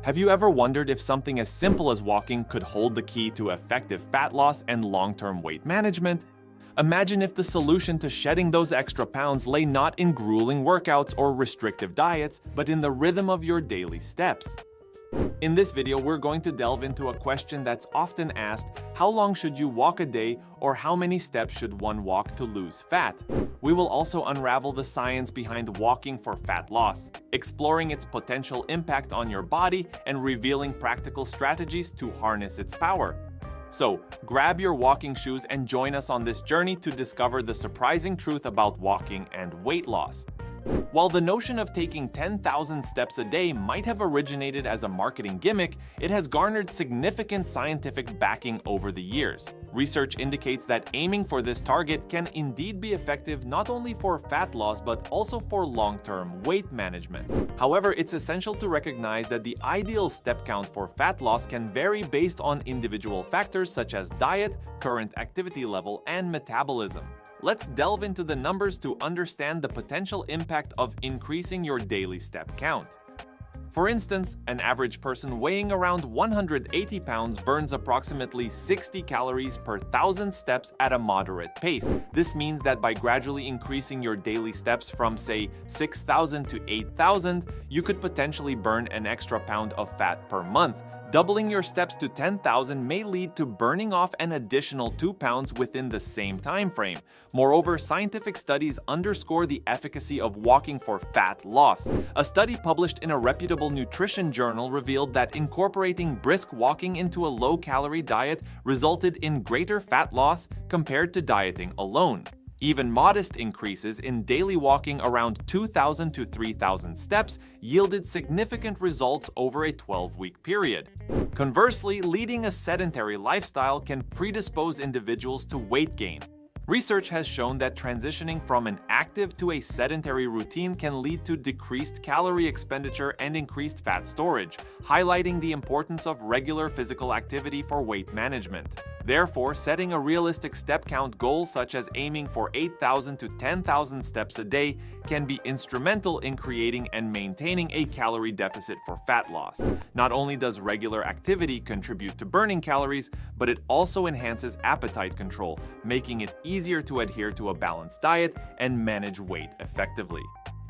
Have you ever wondered if something as simple as walking could hold the key to effective fat loss and long-term weight management? Imagine if the solution to shedding those extra pounds lay not in grueling workouts or restrictive diets, but in the rhythm of your daily steps. In this video, we're going to delve into a question that's often asked: how long should you walk a day, or how many steps should one walk to lose fat? We will also unravel the science behind walking for fat loss, exploring its potential impact on your body and revealing practical strategies to harness its power. So, grab your walking shoes and join us on this journey to discover the surprising truth about walking and weight loss. While the notion of taking 10,000 steps a day might have originated as a marketing gimmick, it has garnered significant scientific backing over the years. Research indicates that aiming for this target can indeed be effective not only for fat loss but also for long-term weight management. However, it's essential to recognize that the ideal step count for fat loss can vary based on individual factors such as diet, current activity level, and metabolism. Let's delve into the numbers to understand the potential impact of increasing your daily step count. For instance, an average person weighing around 180 pounds burns approximately 60 calories per 1,000 steps at a moderate pace. This means that by gradually increasing your daily steps from, say, 6,000 to 8,000, you could potentially burn an extra pound of fat per month. Doubling your steps to 10,000 may lead to burning off an additional 2 pounds within the same time frame. Moreover, scientific studies underscore the efficacy of walking for fat loss. A study published in a reputable nutrition journal revealed that incorporating brisk walking into a low-calorie diet resulted in greater fat loss compared to dieting alone. Even modest increases in daily walking around 2,000 to 3,000 steps yielded significant results over a 12-week period. Conversely, leading a sedentary lifestyle can predispose individuals to weight gain. Research has shown that transitioning from an active to a sedentary routine can lead to decreased calorie expenditure and increased fat storage, highlighting the importance of regular physical activity for weight management. Therefore, setting a realistic step count goal such as aiming for 8,000 to 10,000 steps a day can be instrumental in creating and maintaining a calorie deficit for fat loss. Not only does regular activity contribute to burning calories, but it also enhances appetite control, making it easier to adhere to a balanced diet and manage weight effectively.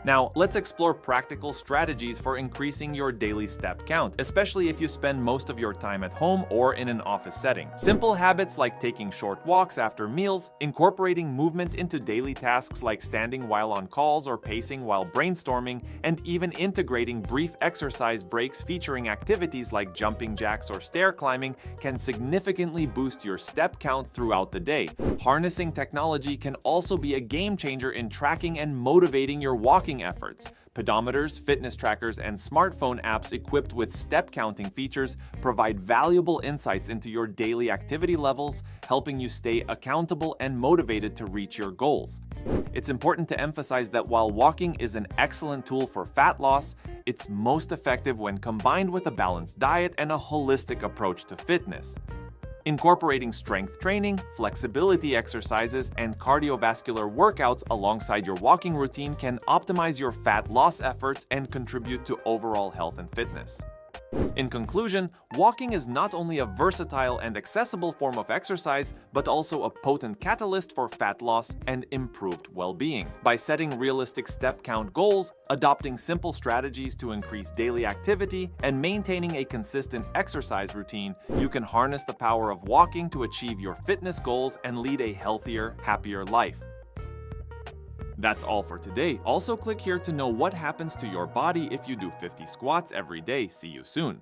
Now, let's explore practical strategies for increasing your daily step count, especially if you spend most of your time at home or in an office setting. Simple habits like taking short walks after meals, incorporating movement into daily tasks like standing while on calls or pacing while brainstorming, and even integrating brief exercise breaks featuring activities like jumping jacks or stair climbing can significantly boost your step count throughout the day. Harnessing technology can also be a game changer in tracking and motivating your walking efforts. Pedometers, fitness trackers, and smartphone apps equipped with step counting features provide valuable insights into your daily activity levels, helping you stay accountable and motivated to reach your goals. It's important to emphasize that while walking is an excellent tool for fat loss, it's most effective when combined with a balanced diet and a holistic approach to fitness. Incorporating strength training, flexibility exercises, and cardiovascular workouts alongside your walking routine can optimize your fat loss efforts and contribute to overall health and fitness. In conclusion, walking is not only a versatile and accessible form of exercise, but also a potent catalyst for fat loss and improved well-being. By setting realistic step count goals, adopting simple strategies to increase daily activity, and maintaining a consistent exercise routine, you can harness the power of walking to achieve your fitness goals and lead a healthier, happier life. That's all for today. Also click here to know what happens to your body if you do 50 squats every day. See you soon.